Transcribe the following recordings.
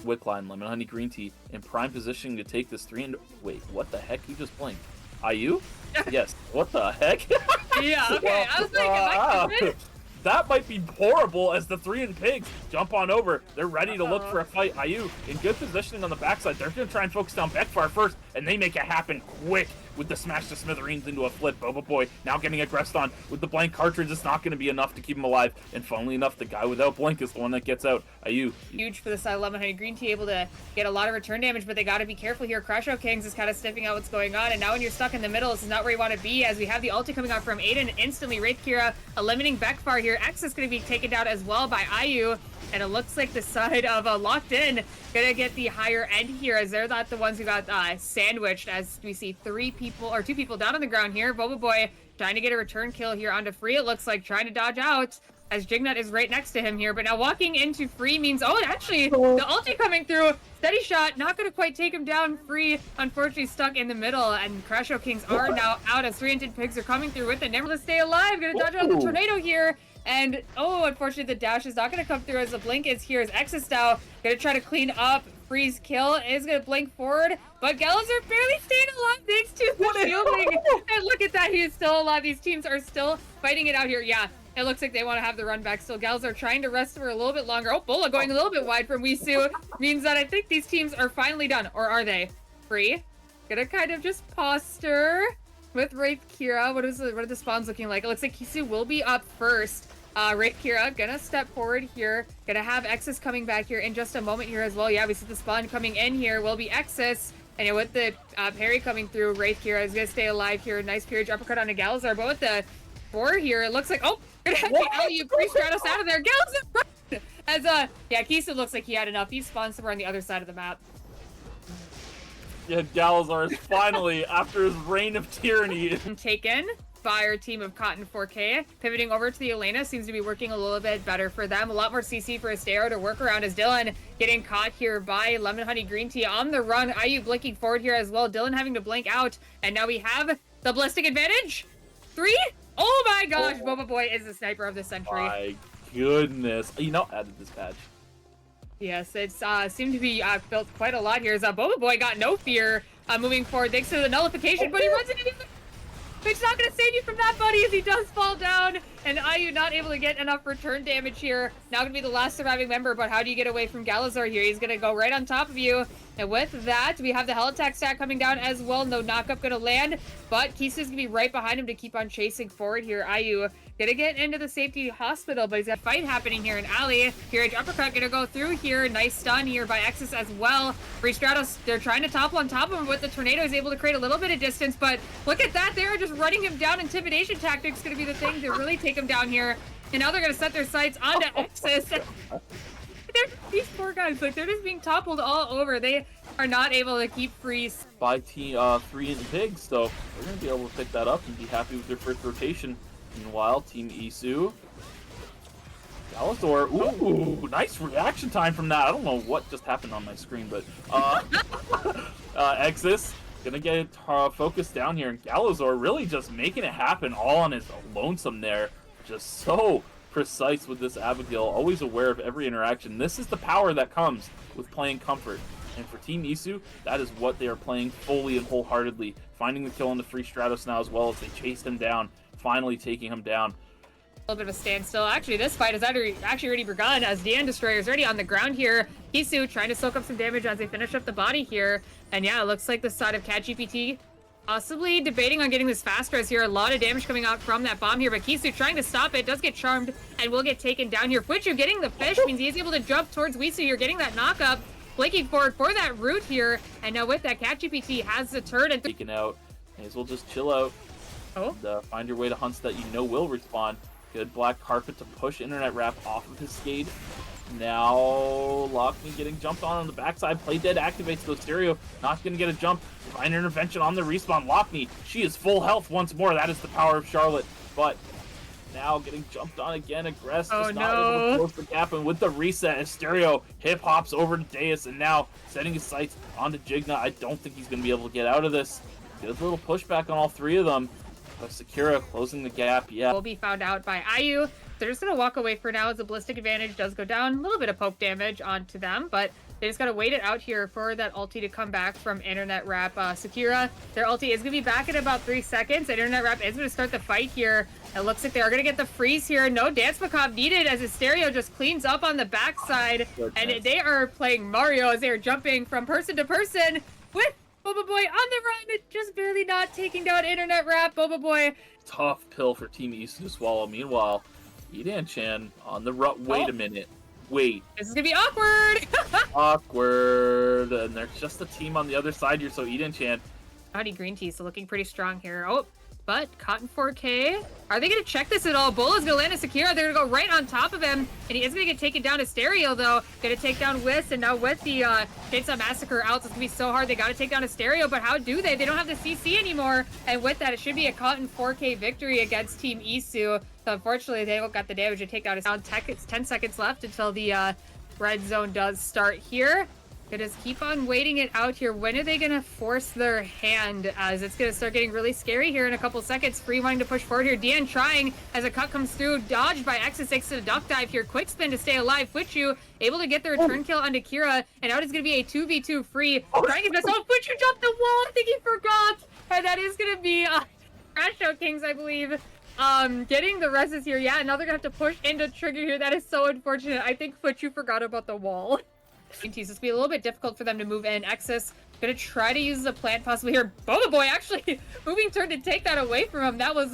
Wick line, Lemon Honey Green Tea in prime positioning to take this 3 and... Wait, what the heck? You just blinked. IU? Yes. What the heck? Yeah, okay. I was like, am I tripping? That might be horrible as the 3 and Pigs jump on over. They're ready to look for a fight. IU in good positioning on the backside. They're going to try and focus down Beckfar first, and they make it happen quick with the smash to smithereens into a flip. Boba Boy now getting aggressed on with the blank cartridge. It's not going to be enough to keep him alive. And funnily enough, the guy without blink is the one that gets out. IU. Huge for the side. Lemon Honey Green Tea able to get a lot of return damage, but they got to be careful here. Crasho Kings is kind of sniffing out what's going on, and now when you're stuck in the middle, this is not where you want to be, as we have the ulti coming out from Aiden instantly. Wraith Kira eliminating Beckfar here. X is going to be taken down as well by IU, and it looks like the side of Locked In gonna get the higher end here, as they're not the ones who got sandwiched, as we see 2 people down on the ground here. Boba Boy trying to get a return kill here onto Free, it looks like, trying to dodge out, as Jignut is right next to him here. But now walking into Free means, oh, actually, the ulti coming through. Steady shot, not going to quite take him down. Free, unfortunately, stuck in the middle, and Crasho Kings are now out as 3-inted Pigs are coming through with it. Never to stay alive, going to dodge out the tornado here. And, oh, unfortunately, the dash is not going to come through as the blink is here, as X is now going to try to clean up. Freeze kill is going to blink forward, but Gallows are barely staying alive thanks to the shielding. And look at that, he is still alive. These teams are still fighting it out here. Yeah, it looks like they want to have the run back still. Gallows are trying to rest for a little bit longer. Oh, Bola going a little bit wide from Wisu means that I think these teams are finally done. Or are they? Free. Gonna kind of just posture with Wraith Kira. What are the spawns looking like? It looks like Kisu will be up first. Wraith Kira gonna step forward here. Gonna have Exus coming back here in just a moment here as well. Yeah, we see the spawn coming in here will be Exus. And with the parry coming through, Wraith Kira is gonna stay alive here. Nice peerage uppercut onto Galazar. But with the 4 here, it looks like, oh, gonna have the LU pre-Stratos out of there. Galazar! As, yeah, Kisu looks like he had enough. He spawned somewhere on the other side of the map. Yeah, Galazar is finally, after his reign of tyranny, taken by our team of Cotton 4K. Pivoting over to the Elena seems to be working a little bit better for them. A lot more CC for Astero to work around, as Dylan getting caught here by Lemon Honey Green Tea on the run. IU blinking forward here as well. Dylan having to blink out, and now we have the ballistic advantage. 3? Oh my gosh, Boba Boy is the sniper of the century. My goodness. You know, added this badge. Yes, it's seemed to be built quite a lot here. As Boba Boy got no fear moving forward thanks to the nullification, but he runs into the... It's not going to save you from that, buddy, as he does fall down. And IU not able to get enough return damage here. Now going to be the last surviving member, but how do you get away from Galazar here? He's going to go right on top of you. And with that, we have the Hell Attack stack coming down as well. No knockup going to land, but Kisu's going to be right behind him to keep on chasing forward here. IU going to get into the safety hospital, but he's got a fight happening here in Alley. Peerage uppercut going to go through here. Nice stun here by Exus as well. Free Stratos, they're trying to topple on top of him, but the tornado is able to create a little bit of distance, but look at that. They're just running him down. Intimidation tactics going to be the thing to really take him down here. And now they're going to set their sights onto Exus. These poor guys, like, they're just being toppled all over. They are not able to keep Freeze. By team 3-inted Pigs, so they're going to be able to pick that up and be happy with their first rotation. Meanwhile, Team Isu. Galazar, ooh, nice reaction time from that. I don't know what just happened on my screen, but Exus gonna get focused down here, and Galazar really just making it happen all on his lonesome there. Just so precise with this Abigail, always aware of every interaction. This is the power that comes with playing Comfort. And for Team Isu, that is what they are playing fully and wholeheartedly. Finding the kill on the Free Stratos now as well, as they chased him down, finally taking him down. A little bit of a standstill. Actually, this fight has actually already begun, as DN Destroyer is already on the ground here. Kisu trying to soak up some damage as they finish up the body here. And yeah, it looks like the side of CatGPT possibly debating on getting this faster, as here a lot of damage coming out from that bomb here, but Kisu trying to stop it, does get charmed and will get taken down here. Fuichu getting the fish means he's able to jump towards Wisu. You're getting that knock-up, blinking forward for that root here, and now with that, CatGPT has the turn and taken out. May as well just chill out. Oh. And, find your way to hunts that you know will respawn. Good black carpet to push Internet Wrap off of his skate. Now Lockney getting jumped on the backside. Play dead activates the Stereo. Not going to get a jump. Divine intervention on the respawn. Lockney, she is full health once more. That is the power of Charlotte. But now getting jumped on again. Aggress just not able to close the gap. And with the reset, Stereo hip hops over to Deus, and now setting his sights onto Jigna. I don't think he's going to be able to get out of this. Good little pushback on all three of them. But Sakura closing the gap. Yeah. Will be found out by IU. They're just going to walk away for now, as the ballistic advantage does go down. A little bit of poke damage onto them, but They just gotta wait it out here for that ulti to come back from Internet Wrap. Sakura, their ulti is gonna be back in about 3 seconds. Internet Wrap is gonna start the fight here. It looks like they are gonna get the freeze here. No Dance Macabre needed as S8ㅅWeek just cleans up on the backside. And they are playing Mario as they are jumping from person to person with Boba Boy on the run, just barely not taking down Internet Wrap. Boba Boy. Tough pill for Team East to swallow. Meanwhile, Edan-chan on the run. Wait a minute. Wait. This is gonna be awkward. Awkward. And there's just a team on the other side here, so Edan-chan. Howdy Green Tea, so looking pretty strong here. Oh, but Cotton 4K. Are they gonna check this at all? Bola's gonna land a Sakura. They're gonna go right on top of him. And he is gonna get taken down to S8ㅅWeek though. Gonna take down Whis, and now with the Chainsaw Massacre out, it's gonna be so hard. They gotta take down S8ㅅWeek, but how do they? They don't have the CC anymore. And with that, it should be a Cotton 4K victory against Team Isu. So unfortunately, they got the damage to take out his down. It's 10 seconds left until the red zone does start here. Gonna just keep on waiting it out here. When are they gonna force their hand? As it's gonna start getting really scary here in a couple seconds. Free wanting to push forward here. Dian trying as a cut comes through. Dodged by S8ㅅWeek to the duck dive here. Quick spin to stay alive. Fuchu able to get the return kill onto Kira. And out is gonna be a 2v2 free. Trying to get this. Oh, Fuchu jumped the wall. I think he forgot. And that is gonna be Crash Out Kings, I believe. Getting the reses here. Yeah, now they're gonna have to push into trigger here. That is so unfortunate. I think Fuchu forgot about the wall. This will be a little bit difficult for them to move in. Exis gonna try to use the plant possibly here. Boba Boy actually moving turn to take that away from him. That was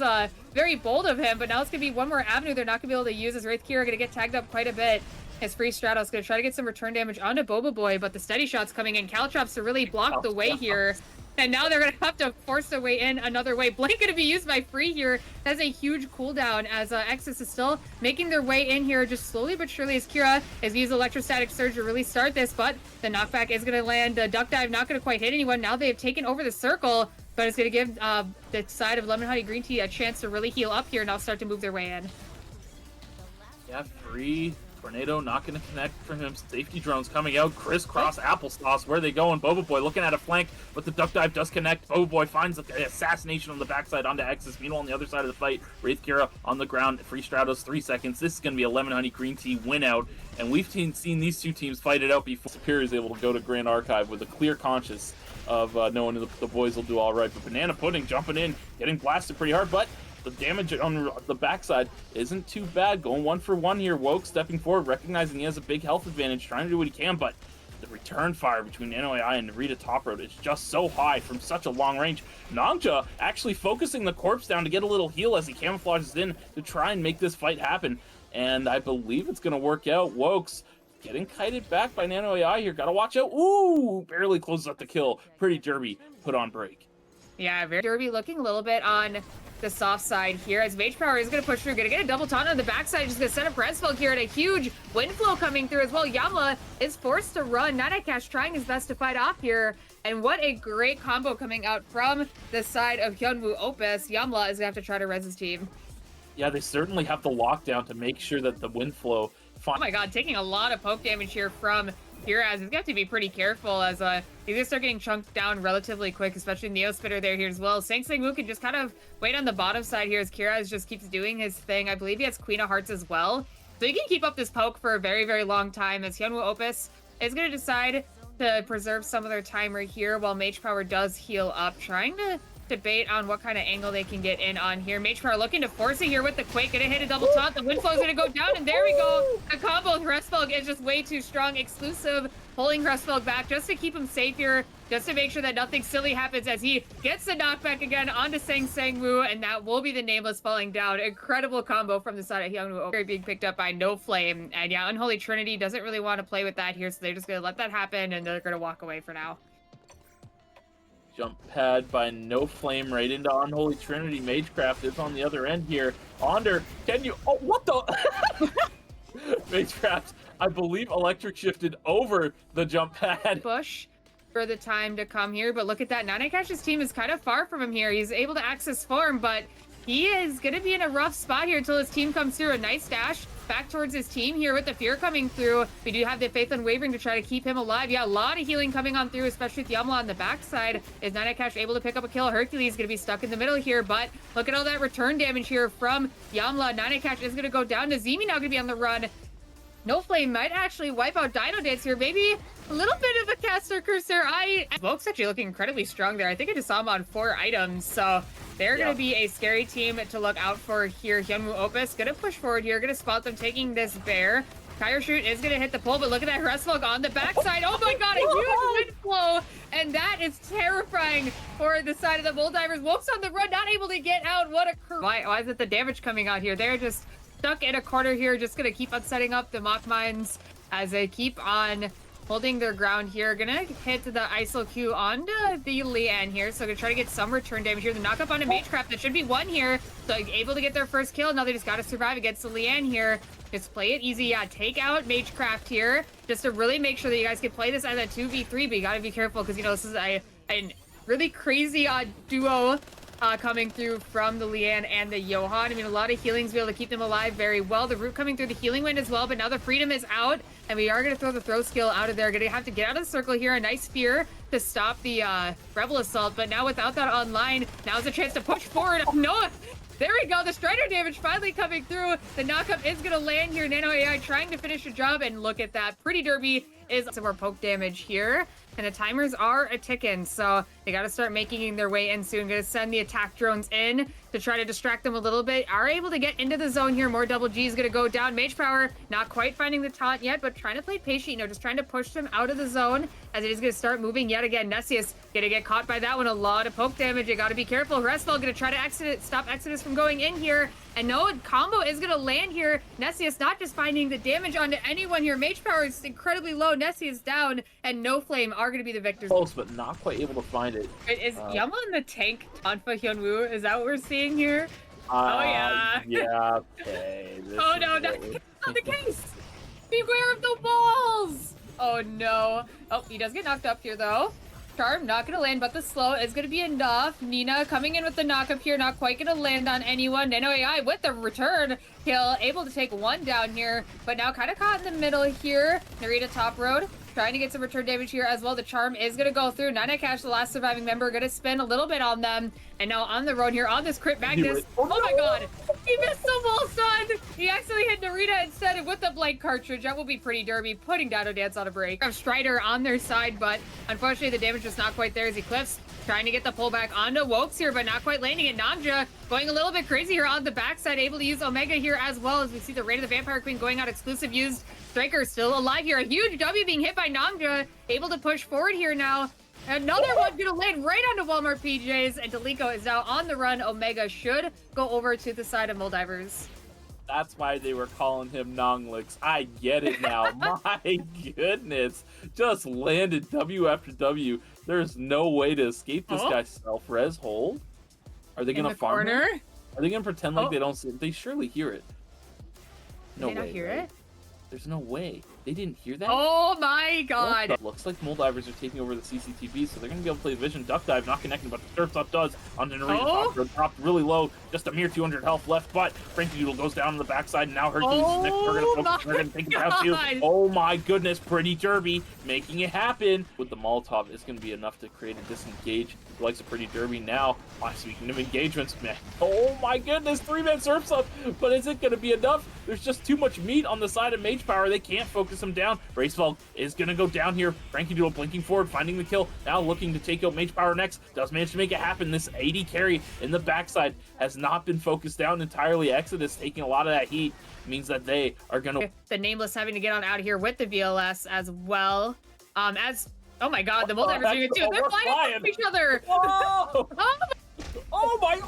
very bold of him, but now it's gonna be one more avenue they're not gonna be able to use as Wraith Kira gonna get tagged up quite a bit. His free Stratos gonna try to get some return damage onto Boba Boy, but the steady shots coming in. Caltrops to really block the way here. And now they're going to have to force their way in another way. Blink going to be used by Free here. That's a huge cooldown as Exis is still making their way in here just slowly but surely as Kira is used Electrostatic Surge to really start this. But the knockback is going to land. Duck Dive not going to quite hit anyone. Now they have taken over the circle, but it's going to give the side of Lemon Honey Green Tea a chance to really heal up here and now start to move their way in. Yeah, Free. Tornado not going to connect for him. Safety drones coming out. Crisscross applesauce. Where are they going? Boba Boy looking at a flank, but the duck dive does connect. Boba Boy finds the assassination on the backside onto Exis. Meanwhile, on the other side of the fight, Wraith Kira on the ground. Free Stratos, 3 seconds. This is going to be a Lemon Honey Green Tea win out. And we've seen these two teams fight it out before. Superior is able to go to Grand Archive with a clear conscience of knowing the boys will do all right. But Banana Pudding jumping in, getting blasted pretty hard, but the damage on the backside isn't too bad. Going 1 for 1 here. Woke stepping forward, recognizing he has a big health advantage, trying to do what he can, but the return fire between NOAI and Narita Top Road is just so high from such a long range. Nangja actually focusing the corpse down to get a little heal as he camouflages in to try and make this fight happen. And I believe it's going to work out. Woke's getting kited back by NanoAI here. Gotta watch out. Ooh, barely closes up the kill. Pretty Derby put on break. Yeah, very Derby looking a little bit on the soft side here as Mage Power is going to push through. Going to get a double taunt on the backside. Just going to set up Redspell here and a huge wind flow coming through as well. Yamla is forced to run. Nanakash trying his best to fight off here. And what a great combo coming out from the side of Hyunwoo Opus. Yamla is going to have to try to res his team. Yeah, they certainly have the lockdown to make sure that the wind flow... Oh my god, taking a lot of poke damage here from Kiraz. He's going to have to be pretty careful as he's going to start getting chunked down relatively quick, especially Neo Spitter there here as well. Sang-Sang-Woo can just kind of wait on the bottom side here as Kiraz just keeps doing his thing. I believe he has Queen of Hearts as well. So he can keep up this poke for a very, very long time as Hyunwoo Opus is going to decide to preserve some of their timer here while Mage Power does heal up, trying to debate on what kind of angle they can get in on here. Mage Power looking to force it here with the Quake. Gonna hit a double taunt. The wind flow is gonna go down, and there we go. The combo with Restfog is just way too strong. Exclusive pulling Restfog back just to keep him safe here, just to make sure that nothing silly happens as he gets the knockback again onto Sang-Sang-Woo, and that will be the Nameless falling down. Incredible combo from the side of Hyunwoo being picked up by No Flame. And yeah, Unholy Trinity doesn't really want to play with that here, so they're just gonna let that happen, and they're gonna walk away for now. Jump pad by No Flame right into Unholy Trinity. Magecraft is on the other end here. Onder, can you... Oh, what the... Magecraft, I believe electric shifted over the jump pad. Bush for the time to come here, but look at that. Nanakash's team is kind of far from him here. He's able to access farm, but he is going to be in a rough spot here until his team comes through. A nice dash back towards his team here with the fear coming through. We do have the Faith Unwavering to try to keep him alive. Yeah, a lot of healing coming on through, especially with Yamla on the backside. Is Nanakash able to pick up a kill? Hercules going to be stuck in the middle here, but look at all that return damage here from Yamla. Nanakash is going to go down. Nazimi now going to be on the run. No Flame might actually wipe out Dino Dance here. Maybe a little bit of a caster cursor. Smoke's actually looking incredibly strong there. I think I just saw him on 4 items, so they're going to be a scary team to look out for here. Hyunwoo Opus going to push forward here, going to spot them taking this bear. Kyro Shoot is going to hit the pole, but look at that Resmog on the backside. Oh my god, a huge wind flow, and that is terrifying for the side of the Molldivers. Wolf's on the run, not able to get out. What a why is it the damage coming out here? They're just stuck in a corner here, just going to keep on setting up the Mach Mines as they keep on holding their ground here. Gonna hit the ISO Q onto the Lian here, so gonna try to get some return damage here. The knockup onto Magecraft, that should be 1 here, so able to get their first kill. Now they just gotta survive against the Lian here. Just play it easy. Yeah, take out Magecraft here, just to really make sure that you guys can play this as a 2v3, but you gotta be careful, because, you know, this is a really crazy duo coming through from the Lian and the Johan. I mean, a lot of healings be able to keep them alive very well. The Root coming through the healing wind as well, but now the Freedom is out, and we are going to throw the throw skill out of there. Going to have to get out of the circle here. A nice spear to stop the Rebel Assault, but now without that online, now's a chance to push forward. No, there we go. The Strider damage finally coming through. The knockup is going to land here. Nano AI trying to finish the job, and look at that. Pretty Derby is some more poke damage here. And the timers are a ticking, so they got to start making their way in soon. Going to send the attack drones in to try to distract them a little bit. Are able to get into the zone here. More double G is going to go down. Mage Power not quite finding the taunt yet, but trying to play patient, you know, just trying to push them out of the zone as it is going to start moving yet again. Nessius going to get caught by that one. A lot of poke damage. You got to be careful. Resval going to try to stop Exodus from going in here. And no combo is going to land here. Nessius not just finding the damage onto anyone here. Mage Power is incredibly low. Nessius down, and No Flame are going to be the victors. Close, but not quite able to find it. Is Yama in the tank on for Hyunwoo? Is that what we're seeing here? Oh, yeah. Yeah, okay. Oh, no, that's not the case. Beware of the balls. Oh, no. Oh, he does get knocked up here, though. Charm not going to land, but the slow is going to be enough. Nina coming in with the knockup here, not quite going to land on anyone. Nano AI with the return kill, able to take 1 down here, but now kind of caught in the middle here. Narita top road, trying to get some return damage here as well. The charm is going to go through. Nana Cash, the last surviving member, going to spin a little bit on them. And now on the road here, on this crit Magnus. Oh my god, he missed the wall stun. He actually hit Narita instead with the blank cartridge. That will be pretty Derby, putting Dino Dance on a break. Have Strider on their side, but unfortunately the damage was not quite there as Eclipse trying to get the pullback onto Wokes here, but not quite landing it. Namja going a little bit crazy here on the backside, able to use Omega here as well, as we see the Raid of the Vampire Queen going out exclusive used. Striker still alive here. A huge W being hit by Namja, able to push forward here now. Another one gonna land right onto Walmart PJs, and Delico is now on the run. Omega should go over to the side of Molldivers. That's why they were calling him Nonglix. I get it now. My goodness. Just landed W after W. There's no way to escape this guy's self-res hold. Are they going to farm him? Are they going to pretend like they don't see it? They surely hear it. No way. Did they not hear it? There's no way. They didn't hear that? Oh my god. Looks like Molldivers are taking over the CCTV, so they're going to be able to play Vision Duck Dive, not connecting, but the Surf's Up does. Onto Narita top road, dropped really low, just a mere 200 health left, but Frankie Doodle goes down on the backside, and now Hercules and Nick are going to focus, they're going to take it out too. Oh my goodness, Pretty Derby making it happen. With the Molotov, it's going to be enough to create a disengage. The likes of Pretty Derby now. Speaking of engagements, man, oh my goodness, 3-man Surf's Up, but is it going to be enough? There's just too much meat on the side of Mage Power. They can't focus him down. Racewell is going to go down here. Frankie Doodle blinking forward, finding the kill. Now looking to take out Mage Power next. Does manage to make it happen. This 80 carry in the backside has not been focused down entirely. Exodus taking a lot of that heat means that they are going to... The Nameless having to get on out of here with the VLS as well. Oh my god, the Molldivers are doing it too. They're flying off each other. Oh, oh my...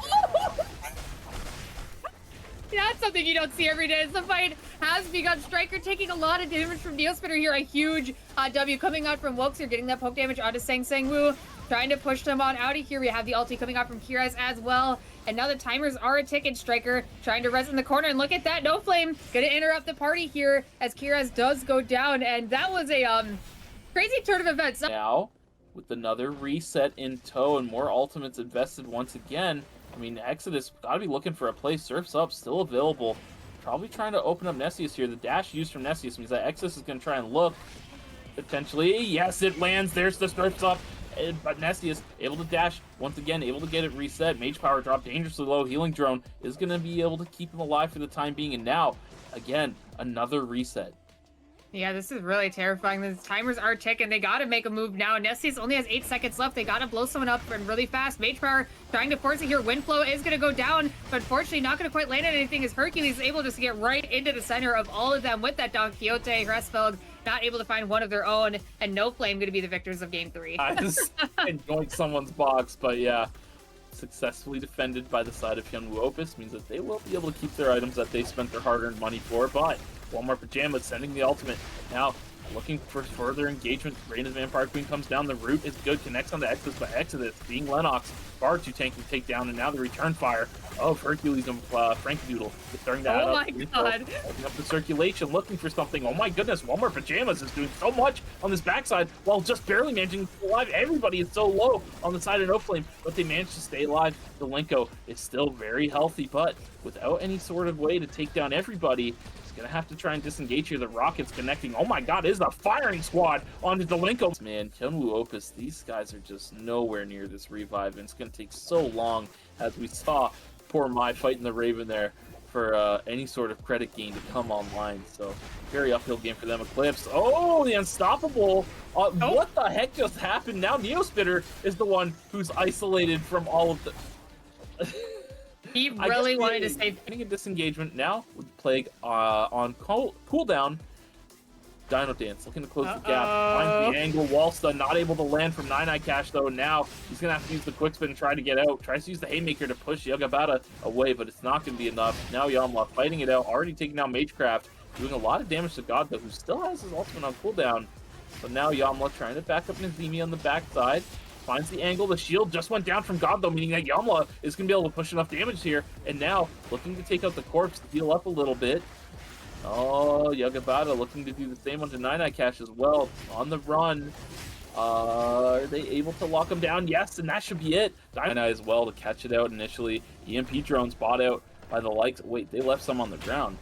That's something you don't see every day. The fight has begun. Striker taking a lot of damage from Neospinner here. A huge W coming out from Wokes here, getting that poke damage onto Sang-Sang-Woo. Trying to push them on out of here. We have the ulti coming out from Kiraz as well. And now the timers are a ticket. Striker trying to res in the corner. And look at that. No Flame gonna interrupt the party here as Kiraz does go down. And that was a crazy turn of events. Now, with another reset in tow and more ultimates invested once again, I mean, Exodus gotta be looking for a play. Surf's Up still available. Probably trying to open up Nessius here. The dash used from Nessius means that Exodus is gonna try and look. Potentially, yes, it lands. There's the Surf's Up. But Nessius able to dash once again, able to get it reset. Mage Power dropped dangerously low. Healing Drone is gonna be able to keep him alive for the time being. And now, again, another reset. Yeah, this is really terrifying. The timers are ticking. They gotta make a move now. Nessius only has 8 seconds left. They gotta blow someone up and really fast. Mage Power trying to force it here. Wind Flow is gonna go down, but fortunately not gonna quite land on anything as Hercules is able just to get right into the center of all of them with that Don Quixote. Hresfeld not able to find one of their own, and No Flame gonna be the victors of game 3. I just enjoyed someone's box, but yeah. Successfully defended by the side of Hyunwoo Opus means that they will be able to keep their items that they spent their hard-earned money for, but Walmart Pajamas sending the ultimate. Now, looking for further engagement. Rain of the Vampire Queen comes down. The root is good. Connects on the Exodus, but Exodus being Lennox. Far too tanky to take down, and now the return fire of Hercules and Frankie Doodle. Throwing that Oh up. my god. Opening up the circulation, looking for something. Oh my goodness, Walmart Pajamas is doing so much on this backside while just barely managing to stay alive. Everybody is so low on the side of No Flame, but they managed to stay alive. Delenko is still very healthy, but without any sort of way to take down everybody, gonna have to try and disengage here. The rockets connecting. Oh my god, it is the firing squad onto Delenko. Man, Hyunwoo Opus, these guys are just nowhere near this revive, and it's gonna take so long, as we saw poor Mai fighting the Raven there, for any sort of credit gain to come online. So very uphill game for them. Eclipse. Oh, the unstoppable. What the heck just happened? Now Neospitter is the one who's isolated from all of the He really wanted to save. Getting a disengagement now with Plague on cooldown. Dino Dance looking to close the gap. Finds the angle. Wall stun. Not able to land from 9-Eye Cash though. Now he's gonna have to use the quick spin and try to get out. Tries to use the Haymaker to push Yogabata away, but it's not gonna be enough. Now Yamla fighting it out. Already taking down Magecraft. Doing a lot of damage to God though, who still has his ultimate on cooldown. But now Yamla trying to back up Nazemi on the backside. Finds the angle. The shield just went down from God, though, meaning that Yamla is going to be able to push enough damage here. And now, looking to take out the corpse to heal up a little bit. Oh, Yogabata looking to do the same onto 9-Eye Cash as well. On the run. Are they able to lock him down? Yes, and that should be it. 9-Eye as well to catch it out initially. EMP drones bought out by the likes. Wait, they left some on the ground.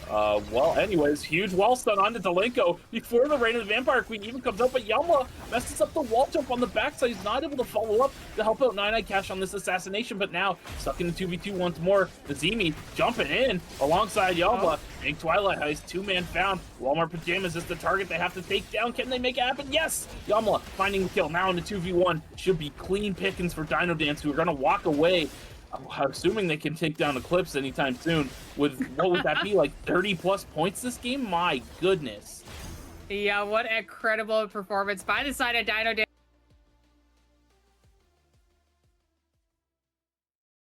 Well, anyways, huge wall stun onto Delenko before the Rain of the Vampire Queen even comes up, but Yamla messes up the wall jump on the backside. He's not able to follow up to help out 9-Eye Cash on this assassination, but now stuck in the 2v2 once more. Nazemi jumping in alongside Yamla. Big Twilight Heist, 2-man found. Walmart Pajamas is the target they have to take down. Can they make it happen? Yes! Yamla finding the kill now in the 2v1. Should be clean pickings for Dino Dance, who are going to walk away. I'm assuming they can take down Eclipse anytime soon. With what would that be, like 30+ points this game? My goodness. Yeah, what a incredible performance by the side of Dino Dance.